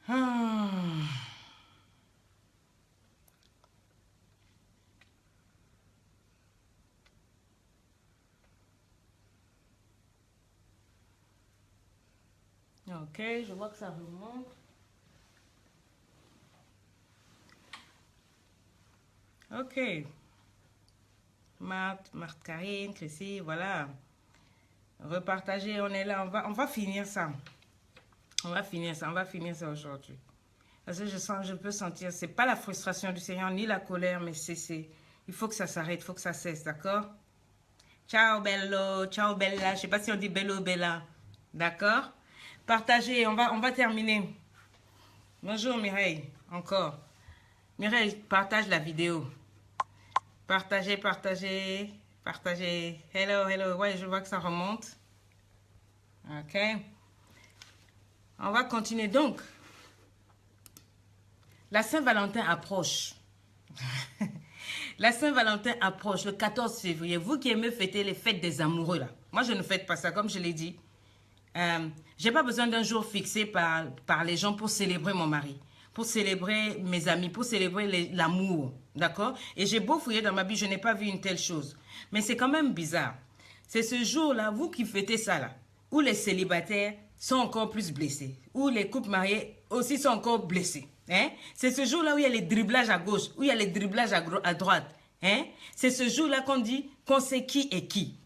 Ah. Ok, je vois que ça remonte. Ok. Marthe, Karine, Chrissy, voilà. Repartager, on est là, on va finir ça. On va finir ça, on va finir ça aujourd'hui. Parce que je peux sentir, c'est pas la frustration du Seigneur, ni la colère, mais il faut que ça s'arrête, il faut que ça cesse, d'accord? Ciao bello, ciao bella, je sais pas si on dit bello ou bella, d'accord? Partagez, on va terminer. Bonjour Mireille, encore. Mireille, partage la vidéo. Partagez, partagez, partagez. Hello, hello, ouais, je vois que ça remonte. Ok. On va continuer donc. La Saint-Valentin approche. La Saint-Valentin approche le 14 février. Vous qui aimez fêter les fêtes des amoureux, là. Moi, je ne fête pas ça, comme je l'ai dit. J'ai pas besoin d'un jour fixé par les gens pour célébrer mon mari, pour célébrer mes amis, pour célébrer l'amour. D'accord? Et j'ai beau fouiller dans ma vie, je n'ai pas vu une telle chose. Mais c'est quand même bizarre. C'est ce jour-là, vous qui fêtez ça, là, où les célibataires sont encore plus blessés, où les couples mariés aussi sont encore blessés. Hein? C'est ce jour-là où il y a les driblages à gauche, où il y a les driblages à droite. Hein? C'est ce jour-là qu'on dit qu'on sait qui est qui.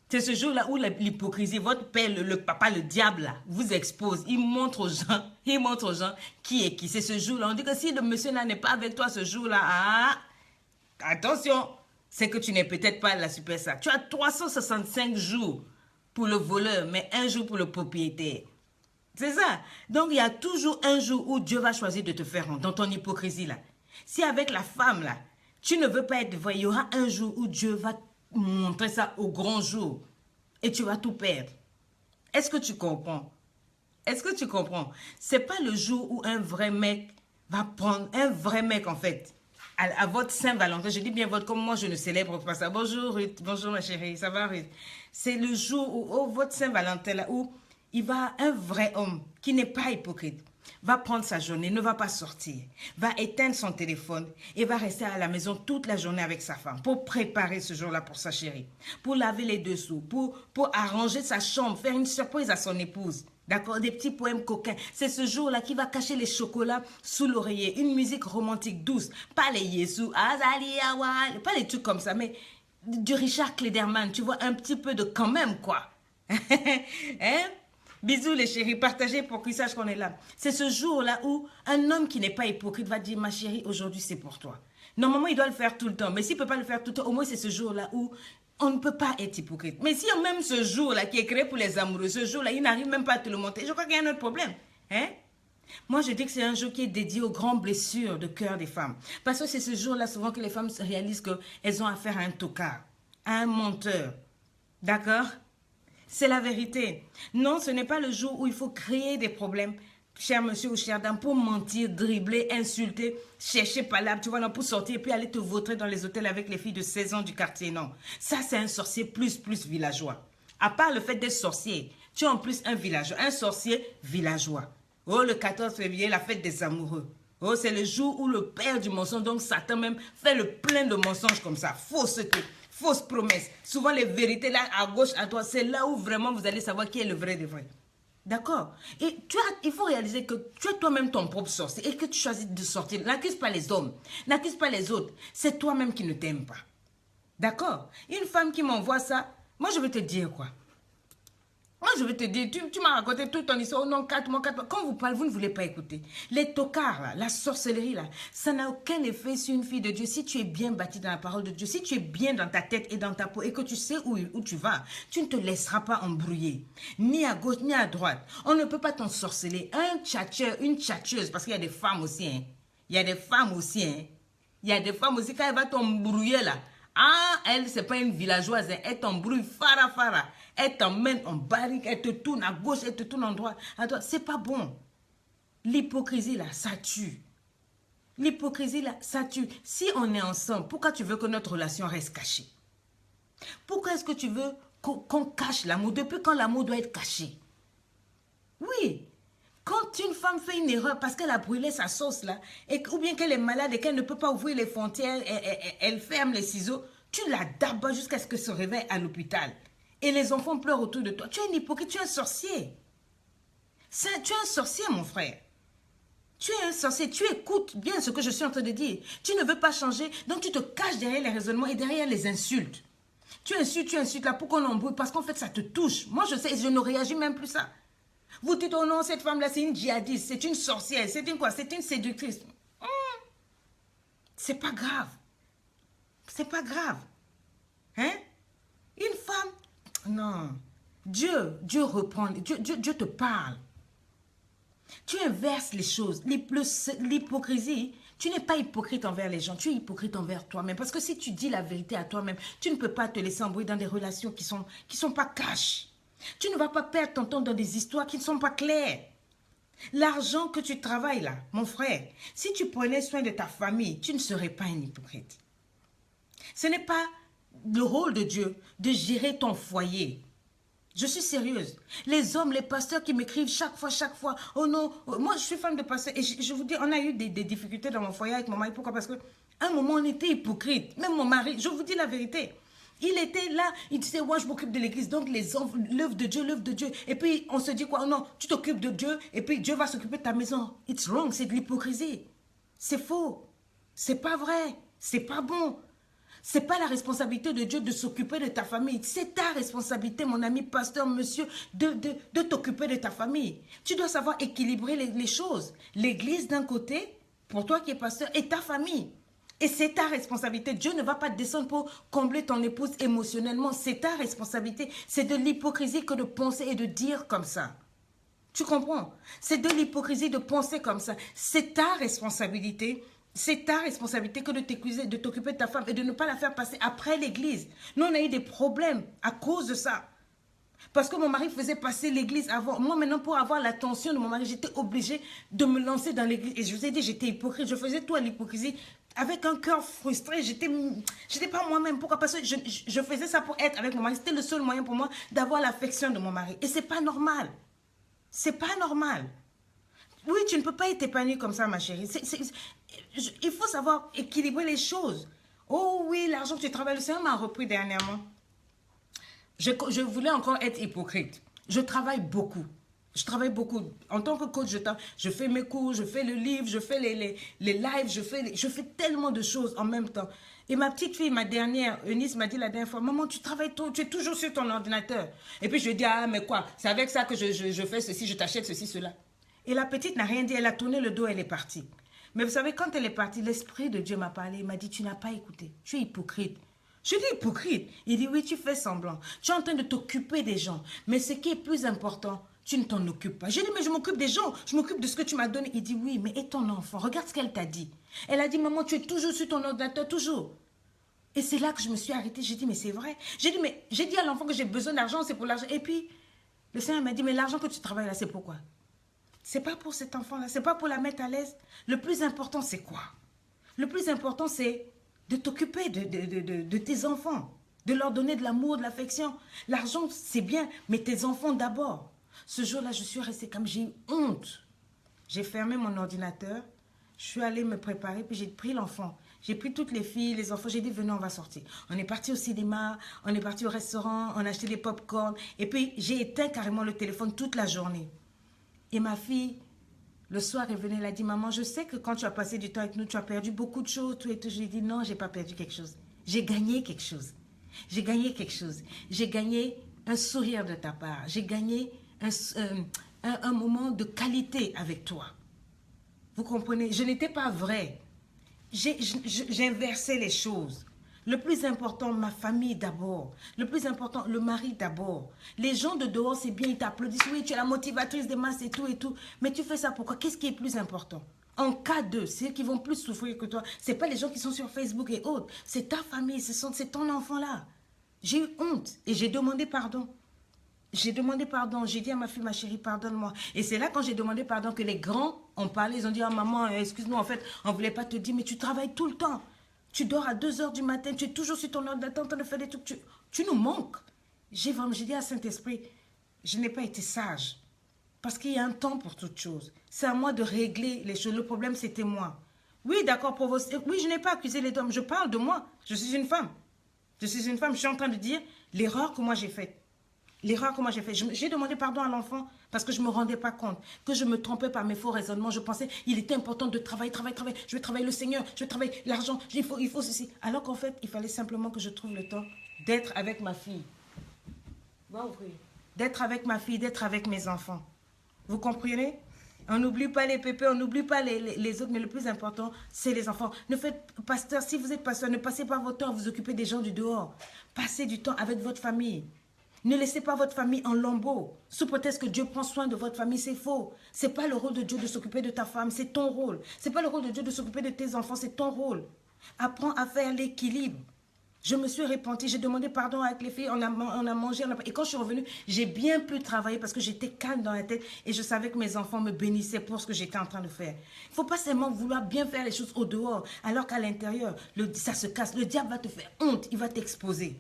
C'est ce jour-là où l'hypocrisie, votre père, le papa, le diable, là, vous expose. Il montre aux gens qui est qui. C'est ce jour-là. On dit que si le monsieur-là n'est pas avec toi ce jour-là, ah, attention, c'est que tu n'es peut-être pas la super star. Tu as 365 jours pour le voleur, mais un jour pour le propriétaire. C'est ça. Donc, il y a toujours un jour où Dieu va choisir de te faire honte, dans ton hypocrisie, là. Si avec la femme, là, tu ne veux pas être vrai, il y aura un jour où Dieu va montrer ça au grand jour. Et tu vas tout perdre. Est-ce que tu comprends? Est-ce que tu comprends? C'est pas le jour où un vrai mec va prendre, un vrai mec en fait, à votre Saint-Valentin. Je dis bien votre, comme moi je ne célèbre pas ça. Bonjour Ruth, bonjour ma chérie, ça va Ruth? C'est le jour où votre Saint-Valentin là, où il va, un vrai homme qui n'est pas hypocrite, va prendre sa journée, ne va pas sortir, va éteindre son téléphone et va rester à la maison toute la journée avec sa femme pour préparer ce jour-là pour sa chérie, pour laver les dessous, pour arranger sa chambre, faire une surprise à son épouse. D'accord, des petits poèmes coquins. C'est ce jour-là qui va cacher les chocolats sous l'oreiller. Une musique romantique douce. Pas les Yesu, Azali, Awal, pas les trucs comme ça, mais du Richard Klederman. Tu vois, un petit peu de quand même, quoi. Hein? Bisous les chéris, partagez pour qu'ils sachent qu'on est là. C'est ce jour-là où un homme qui n'est pas hypocrite va dire, ma chérie, aujourd'hui c'est pour toi. Normalement, il doit le faire tout le temps, mais s'il ne peut pas le faire tout le temps, au moins c'est ce jour-là où on ne peut pas être hypocrite. Mais si même ce jour-là qui est créé pour les amoureux, ce jour-là, il n'arrive même pas à te le monter, je crois qu'il y a un autre problème. Hein? Moi, je dis que c'est un jour qui est dédié aux grandes blessures de cœur des femmes. Parce que c'est ce jour-là souvent que les femmes réalisent qu'elles ont affaire à un tocard, à un menteur. D'accord? C'est la vérité. Non, ce n'est pas le jour où il faut créer des problèmes, cher monsieur ou chère dame, pour mentir, dribbler, insulter, chercher palabre, tu vois, non, pour sortir et puis aller te vautrer dans les hôtels avec les filles de 16 ans du quartier. Non, ça c'est un sorcier plus villageois. À part le fait d'être sorcier, tu es en plus un villageois, un sorcier villageois. Oh, le 14 février, la fête des amoureux. Oh, c'est le jour où le père du mensonge, donc Satan même, fait le plein de mensonges comme ça. Fausses promesses. Souvent, les vérités là, à gauche, à droite, c'est là où vraiment vous allez savoir qui est le vrai de vrai. D'accord? Et il faut réaliser que tu es toi-même ton propre sorcier et que tu choisis de sortir. N'accuse pas les hommes, n'accuse pas les autres. C'est toi-même qui ne t'aimes pas. D'accord? Une femme qui m'envoie ça, moi je vais te dire quoi? Moi, je vais te dire, tu m'as raconté toute ton histoire. Oh non, 4 mois, 4 mois. Quand vous parlez, vous ne voulez pas écouter. Les tocards, là, la sorcellerie, là, ça n'a aucun effet sur une fille de Dieu. Si tu es bien bâti dans la parole de Dieu, si tu es bien dans ta tête et dans ta peau et que tu sais où tu vas, tu ne te laisseras pas embrouiller. Ni à gauche, ni à droite. On ne peut pas t'ensorceler. Un tchatcheur, une tchatcheuse, parce qu'il y a des femmes aussi, hein. Il y a des femmes aussi, hein. Il y a des femmes aussi, quand elle va t'embrouiller, là. Ah, elle, c'est pas une villageoise, hein. Elle t'embrouille, fara. Elle t'emmène en barrique, elle te tourne à gauche, elle te tourne en droite. C'est pas bon. L'hypocrisie, là, ça tue. L'hypocrisie, là, ça tue. Si on est ensemble, pourquoi tu veux que notre relation reste cachée? Pourquoi est-ce que tu veux qu'on cache l'amour? Depuis quand l'amour doit être caché? Oui. Quand une femme fait une erreur parce qu'elle a brûlé sa sauce là, ou bien qu'elle est malade et qu'elle ne peut pas ouvrir les frontières, elle ferme les ciseaux, tu la dabas jusqu'à ce qu'elle se réveille à l'hôpital. Et les enfants pleurent autour de toi. Tu es un hypocrite, tu es un sorcier. Tu es un sorcier, mon frère. Tu es un sorcier, tu écoutes bien ce que je suis en train de dire. Tu ne veux pas changer, donc tu te caches derrière les raisonnements et derrière les insultes. Tu insultes là pour qu'on embrouille parce qu'en fait ça te touche. Moi je sais, je ne réagis même plus ça. Vous dites, oh non, cette femme-là c'est une djihadiste, c'est une sorcière, c'est une quoi, c'est une séductrice. C'est pas grave. C'est pas grave. Hein? Une femme, non. Dieu reprend, Dieu te parle. Tu inverses les choses. L'hypocrisie, tu n'es pas hypocrite envers les gens, tu es hypocrite envers toi-même. Parce que si tu dis la vérité à toi-même, tu ne peux pas te laisser embrouiller dans des relations qui sont pas cash. Tu ne vas pas perdre ton temps dans des histoires qui ne sont pas claires. L'argent que tu travailles là, mon frère, si tu prenais soin de ta famille, tu ne serais pas un hypocrite. Ce n'est pas le rôle de Dieu de gérer ton foyer. Je suis sérieuse. Les hommes, les pasteurs qui m'écrivent chaque fois. Oh non, moi je suis femme de pasteur. Et je vous dis, on a eu des difficultés dans mon foyer avec mon mari. Pourquoi? Parce qu'à un moment, on était hypocrite. Même mon mari, je vous dis la vérité. Il était là, il disait, ouais, je m'occupe de l'église. Donc les hommes, l'œuvre de Dieu. Et puis on se dit quoi? Oh non, tu t'occupes de Dieu et puis Dieu va s'occuper de ta maison. It's wrong, c'est de l'hypocrisie. C'est faux. C'est pas vrai. C'est pas bon. Ce n'est pas la responsabilité de Dieu de s'occuper de ta famille. C'est ta responsabilité, mon ami pasteur, monsieur, de t'occuper de ta famille. Tu dois savoir équilibrer les choses. L'église d'un côté, pour toi qui es pasteur, et ta famille. Et c'est ta responsabilité. Dieu ne va pas descendre pour combler ton épouse émotionnellement. C'est ta responsabilité. C'est de l'hypocrisie que de penser et de dire comme ça. Tu comprends? C'est de l'hypocrisie de penser comme ça. C'est ta responsabilité. C'est ta responsabilité que de t'occuper de ta femme et de ne pas la faire passer après l'église. Nous, on a eu des problèmes à cause de ça. Parce que mon mari faisait passer l'église avant. Moi, maintenant, pour avoir l'attention de mon mari, j'étais obligée de me lancer dans l'église. Et je vous ai dit, j'étais hypocrite. Je faisais tout à l'hypocrisie avec un cœur frustré. J'étais pas moi-même. Pourquoi? Parce que je faisais ça pour être avec mon mari. C'était le seul moyen pour moi d'avoir l'affection de mon mari. Et c'est pas normal. C'est pas normal. Oui, tu ne peux pas être épanouie comme ça, ma chérie. Il faut savoir équilibrer les choses. Oh oui, l'argent que tu travailles, le Seigneur m'a repris dernièrement. Je voulais encore être hypocrite. Je travaille beaucoup. Je travaille beaucoup. En tant que coach, je fais mes cours, je fais le livre, je fais les lives, je fais tellement de choses en même temps. Et ma petite fille, ma dernière, Eunice m'a dit la dernière fois, maman, tu travailles trop, tu es toujours sur ton ordinateur. Et puis je lui dis, ah mais quoi, c'est avec ça que je fais ceci, je t'achète ceci, cela. Et la petite n'a rien dit, elle a tourné le dos, elle est partie. Mais vous savez, quand elle est partie, l'Esprit de Dieu m'a parlé, il m'a dit, tu n'as pas écouté, tu es hypocrite. Je dis hypocrite. Il dit, oui, tu fais semblant. Tu es en train de t'occuper des gens. Mais ce qui est plus important, tu ne t'en occupes pas. J'ai dit, mais je m'occupe des gens. Je m'occupe de ce que tu m'as donné. Il dit, oui, mais et ton enfant? Regarde ce qu'elle t'a dit. Elle a dit, maman, tu es toujours sur ton ordinateur, toujours. Et c'est là que je me suis arrêtée. J'ai dit, mais c'est vrai. J'ai dit à l'enfant que j'ai besoin d'argent, c'est pour l'argent. Et puis, le Seigneur m'a dit, mais l'argent que tu travailles là, c'est pourquoi? C'est pas pour cet enfant-là. C'est pas pour la mettre à l'aise. Le plus important, c'est quoi? Le plus important, c'est de t'occuper de tes enfants, de leur donner de l'amour, de l'affection. L'argent, c'est bien, mais tes enfants d'abord. Ce jour-là, je suis restée comme j'ai eu honte. J'ai fermé mon ordinateur, je suis allée me préparer, puis j'ai pris l'enfant. J'ai pris toutes les filles, les enfants, j'ai dit, venez, on va sortir. On est parti au cinéma, on est parti au restaurant, on a acheté des pop-corn, et puis j'ai éteint carrément le téléphone toute la journée. Et ma fille, le soir, elle venait, elle a dit, maman, je sais que quand tu as passé du temps avec nous, tu as perdu beaucoup de choses, tout et tout. Je lui ai dit, non, je n'ai pas perdu quelque chose. J'ai gagné quelque chose. J'ai gagné quelque chose. J'ai gagné un sourire de ta part. J'ai gagné un moment de qualité avec toi. Vous comprenez? Je n'étais pas vraie. J'ai inversé les choses. Le plus important, ma famille d'abord. Le plus important, le mari d'abord. Les gens de dehors, c'est bien, ils t'applaudissent. Oui, tu es la motivatrice des masses et tout et tout. Mais tu fais ça pourquoi? Qu'est-ce qui est plus important? En cas de, c'est eux qui vont plus souffrir que toi. Ce n'est pas les gens qui sont sur Facebook et autres. C'est ta famille, c'est ton enfant-là. J'ai eu honte et j'ai demandé pardon. J'ai demandé pardon. J'ai dit à ma fille, ma chérie, pardonne-moi. Et c'est là quand j'ai demandé pardon que les grands ont parlé. Ils ont dit, ah maman, excuse-nous, en fait, on ne voulait pas te dire, mais tu travailles tout le temps. Tu dors à 2 heures du matin, tu es toujours sur ton ordinateur en train de faire des trucs. Tu nous manques. J'ai dit à Saint-Esprit, je n'ai pas été sage. Parce qu'il y a un temps pour toute chose. C'est à moi de régler les choses. Le problème, c'était moi. Oui, d'accord, oui, je n'ai pas accusé les hommes. Je parle de moi. Je suis une femme. Je suis une femme. Je suis en train de dire l'erreur que moi j'ai faite. L'erreur que moi j'ai faite. J'ai demandé pardon à l'enfant parce que je ne me rendais pas compte. Que je me trompais par mes faux raisonnements. Je pensais qu'il était important de travailler. Je vais travailler le Seigneur. Je vais travailler l'argent. Il faut ceci. Alors qu'en fait, il fallait simplement que je trouve le temps d'être avec ma fille. Va ouvrir. D'être avec ma fille, d'être avec mes enfants. Vous comprenez? On n'oublie pas les pépés, on n'oublie pas les autres, mais le plus important, c'est les enfants. Ne faites, pasteur, si vous êtes pasteur, ne passez pas votre temps à vous occuper des gens du dehors. Passez du temps avec votre famille. Ne laissez pas votre famille en lambeaux. Sous prétexte que Dieu prend soin de votre famille, c'est faux. Ce n'est pas le rôle de Dieu de s'occuper de ta femme, c'est ton rôle. Ce n'est pas le rôle de Dieu de s'occuper de tes enfants, c'est ton rôle. Apprends à faire l'équilibre. Je me suis repentie, j'ai demandé pardon avec les filles, on a mangé, et quand je suis revenue, j'ai bien pu travailler parce que j'étais calme dans la tête et je savais que mes enfants me bénissaient pour ce que j'étais en train de faire. Il ne faut pas seulement vouloir bien faire les choses au dehors, alors qu'à l'intérieur, ça se casse. Le diable va te faire honte, il va t'exposer.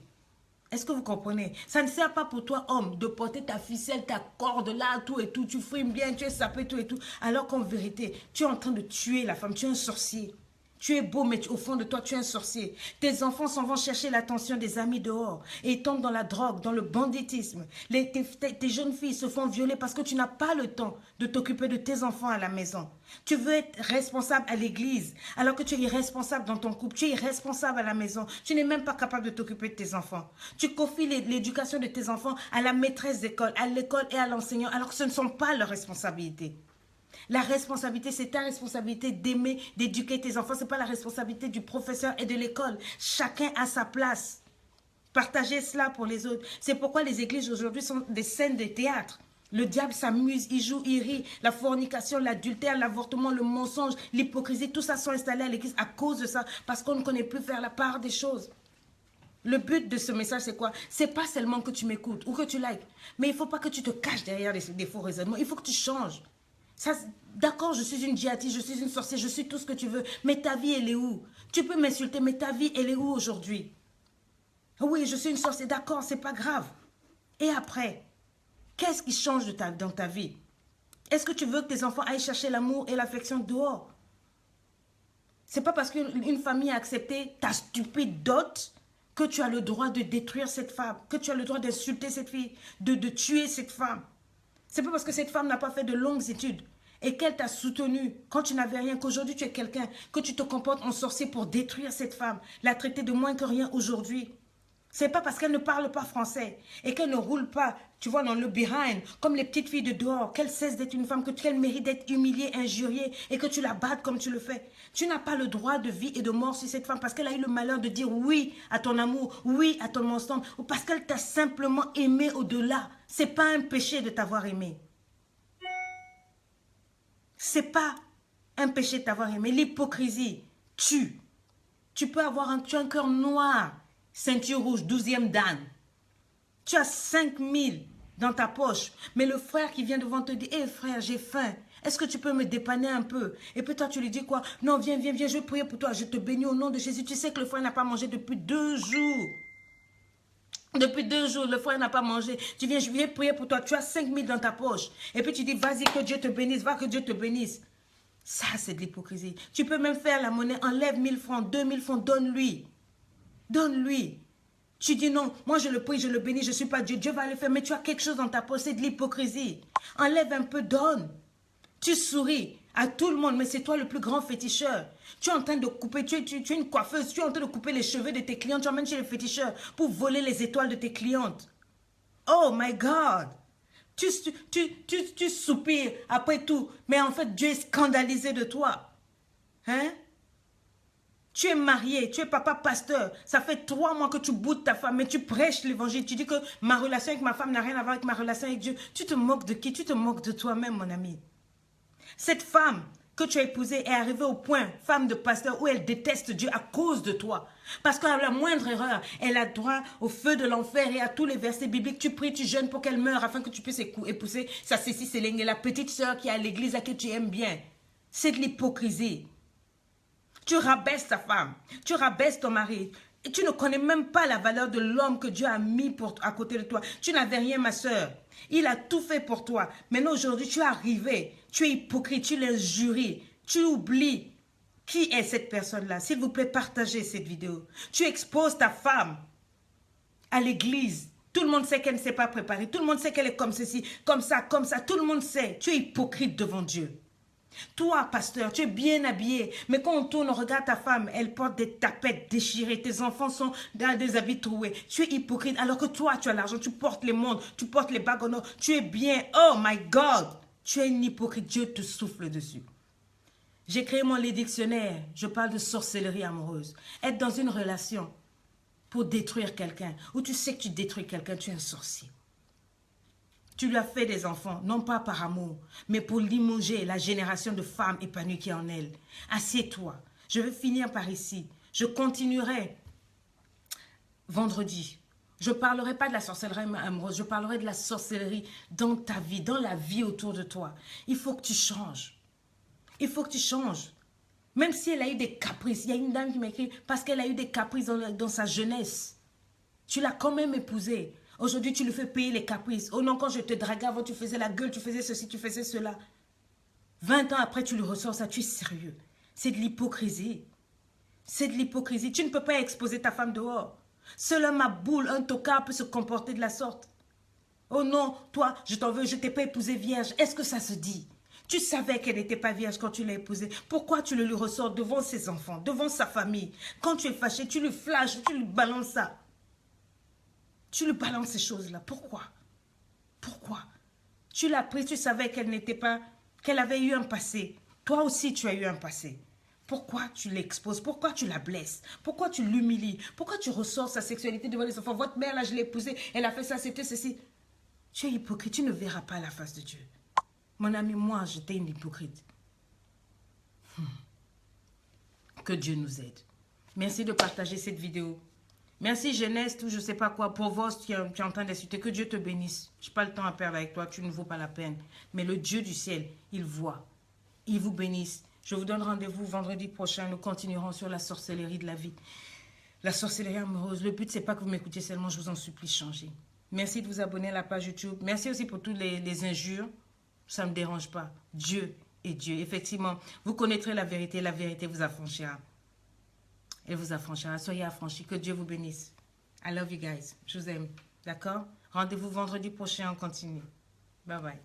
Est-ce que vous comprenez? Ça ne sert pas pour toi, homme, de porter ta ficelle, ta corde là, tout et tout, tu frimes bien, tu es sapé, tout et tout, alors qu'en vérité, tu es en train de tuer la femme, tu es un sorcier. Tu es beau, mais au fond de toi, tu es un sorcier. Tes enfants s'en vont chercher l'attention des amis dehors et ils tombent dans la drogue, dans le banditisme. Tes jeunes filles se font violer parce que tu n'as pas le temps de t'occuper de tes enfants à la maison. Tu veux être responsable à l'église alors que tu es irresponsable dans ton couple. Tu es irresponsable à la maison. Tu n'es même pas capable de t'occuper de tes enfants. Tu confies l'éducation de tes enfants à la maîtresse d'école, à l'école et à l'enseignant alors que ce ne sont pas leurs responsabilités. La responsabilité, c'est ta responsabilité d'aimer, d'éduquer tes enfants. Ce n'est pas la responsabilité du professeur et de l'école. Chacun a sa place. Partagez cela pour les autres. C'est pourquoi les églises aujourd'hui sont des scènes de théâtre. Le diable s'amuse, il joue, il rit. La fornication, l'adultère, l'avortement, le mensonge, l'hypocrisie, tout ça sont installés à l'église à cause de ça. Parce qu'on ne connaît plus faire la part des choses. Le but de ce message, c'est quoi? C'est pas seulement que tu m'écoutes ou que tu likes. Mais il ne faut pas que tu te caches derrière des faux raisonnements. Il faut que tu changes. D'accord, je suis une djihadiste, je suis une sorcière, je suis tout ce que tu veux. Mais ta vie, elle est où? Tu peux m'insulter, mais ta vie, elle est où aujourd'hui? Oui, je suis une sorcière, d'accord, c'est pas grave. Et après, qu'est-ce qui change dans ta vie? Est-ce que tu veux que tes enfants aillent chercher l'amour et l'affection dehors? C'est pas parce qu'une famille a accepté ta stupide dot que tu as le droit de détruire cette femme, que tu as le droit d'insulter cette fille, de tuer cette femme. C'est pas parce que cette femme n'a pas fait de longues études et qu'elle t'a soutenu quand tu n'avais rien, qu'aujourd'hui tu es quelqu'un, que tu te comportes en sorcier pour détruire cette femme, la traiter de moins que rien aujourd'hui. C'est pas parce qu'elle ne parle pas français et qu'elle ne roule pas, tu vois, dans le behind, comme les petites filles de dehors, qu'elle cesse d'être une femme, qu'elle mérite d'être humiliée, injuriée et que tu la battes comme tu le fais. Tu n'as pas le droit de vie et de mort sur cette femme parce qu'elle a eu le malheur de dire oui à ton amour, oui à ton mensonge, ou parce qu'elle t'a simplement aimé au-delà. C'est pas un péché de t'avoir aimé. C'est pas un péché de t'avoir aimé. L'hypocrisie tue. Tu peux avoir tu as un cœur noir, ceinture rouge, 12e dan. Tu as 5000 dans ta poche, mais le frère qui vient devant te dit, hé frère, j'ai faim. Est-ce que tu peux me dépanner un peu? Et puis toi, tu lui dis quoi? Non, viens, je vais prier pour toi. Je te bénis au nom de Jésus. Tu sais que le frère n'a pas mangé depuis 2 jours. Depuis 2 jours, le frère n'a pas mangé. Tu viens, je viens prier pour toi. Tu as 5000 dans ta poche. Et puis tu dis, vas-y, que Dieu te bénisse. Va, que Dieu te bénisse. Ça, c'est de l'hypocrisie. Tu peux même faire la monnaie. Enlève 1000 francs, 2000 francs. Donne-lui. Donne-lui. Tu dis non, moi je le prie, je le bénis, je ne suis pas Dieu. Dieu va le faire. Mais tu as quelque chose dans ta poche. C'est de l'hypocrisie. Enlève un peu, donne. Tu souris à tout le monde, mais c'est toi le plus grand féticheur. Tu es en train de couper, tu es une coiffeuse, tu es en train de couper les cheveux de tes clientes, tu emmènes chez les féticheurs pour voler les étoiles de tes clientes. Oh my God! Tu soupires après tout, mais en fait Dieu est scandalisé de toi. Hein? Tu es marié, tu es papa pasteur, ça fait 3 mois que tu boudes ta femme, mais tu prêches l'évangile, tu dis que ma relation avec ma femme n'a rien à voir avec ma relation avec Dieu. Tu te moques de qui? Tu te moques de toi-même, mon ami. Cette femme que tu as épousée est arrivée au point, femme de pasteur, où elle déteste Dieu à cause de toi. Parce qu'à la moindre erreur, elle a droit au feu de l'enfer et à tous les versets bibliques. Tu pries, tu jeûnes pour qu'elle meure afin que tu puisses épouser sa Cécile Céline, la petite sœur qui est à l'église à qui tu aimes bien. C'est de l'hypocrisie. Tu rabaisses ta femme. Tu rabaisses ton mari. Et tu ne connais même pas la valeur de l'homme que Dieu a mis à côté de toi. Tu n'avais rien, ma soeur. Il a tout fait pour toi. Maintenant, aujourd'hui, tu es arrivé. Tu es hypocrite. Tu l'injuries. Tu oublies. Qui est cette personne-là? S'il vous plaît, partagez cette vidéo. Tu exposes ta femme à l'église. Tout le monde sait qu'elle ne s'est pas préparée. Tout le monde sait qu'elle est comme ceci, comme ça, comme ça. Tout le monde sait. Tu es hypocrite devant Dieu. Toi, pasteur, tu es bien habillé. Mais quand on tourne, on regarde ta femme. Elle porte des tapettes déchirées. Tes enfants sont dans des habits troués. Tu es hypocrite. Alors que toi, tu as l'argent. Tu portes les montres. Tu portes les bagues en or. Tu es bien. Oh my God. Tu es une hypocrite. Dieu te souffle dessus. J'ai créé mon dictionnaire. Je parle de sorcellerie amoureuse. Être dans une relation pour détruire quelqu'un. Ou tu sais que tu détruis quelqu'un, tu es un sorcier. Tu lui as fait des enfants, non pas par amour, mais pour limoger la génération de femmes épanouies qui est en elle. Assieds-toi. Je vais finir par ici. Je continuerai vendredi. Je ne parlerai pas de la sorcellerie amoureuse, je parlerai de la sorcellerie dans ta vie, dans la vie autour de toi. Il faut que tu changes. Il faut que tu changes. Même si elle a eu des caprices. Il y a une dame qui m'a écrit parce qu'elle a eu des caprices dans sa jeunesse. Tu l'as quand même épousée. Aujourd'hui, tu lui fais payer les caprices. Oh non, quand je te draguais avant, tu faisais la gueule, tu faisais ceci, tu faisais cela. 20 ans après, tu lui ressors ça. Tu es sérieux. C'est de l'hypocrisie. C'est de l'hypocrisie. Tu ne peux pas exposer ta femme dehors. Seul un maboule, un tocard peut se comporter de la sorte. Oh non, toi, je t'en veux, je t'ai pas épousée vierge. Est-ce que ça se dit? Tu savais qu'elle n'était pas vierge quand tu l'as épousée. Pourquoi tu le lui ressors devant ses enfants, devant sa famille? Quand tu es fâché, tu lui flashes, tu lui balances ça. Tu lui balances ces choses-là. Pourquoi? Pourquoi? Tu l'as prise, tu savais qu'elle n'était pas, qu'elle avait eu un passé. Toi aussi, tu as eu un passé. Pourquoi tu l'exposes? Pourquoi tu la blesses? Pourquoi tu l'humilies? Pourquoi tu ressors sa sexualité devant les enfants? Votre mère, là, je l'ai épousée, elle a fait ça, c'était ceci. Tu es hypocrite, tu ne verras pas la face de Dieu. Mon ami, moi, j'étais une hypocrite. Que Dieu nous aide. Merci de partager cette vidéo. Merci jeunesse, tout je ne sais pas quoi. Pour vos, tu es en train d'insulter. Que Dieu te bénisse. Je n'ai pas le temps à perdre avec toi, tu ne vaux pas la peine. Mais le Dieu du ciel, il voit. Il vous bénisse. Je vous donne rendez-vous vendredi prochain. Nous continuerons sur la sorcellerie de la vie. La sorcellerie amoureuse. Le but, ce n'est pas que vous m'écoutiez seulement, je vous en supplie, changez. Merci de vous abonner à la page YouTube. Merci aussi pour toutes les injures. Ça ne me dérange pas. Dieu est Dieu. Effectivement, vous connaîtrez la vérité vous affranchira. Elle vous affranchira. Soyez affranchis. Que Dieu vous bénisse. I love you guys. Je vous aime. D'accord? Rendez-vous vendredi prochain. On continue. Bye bye.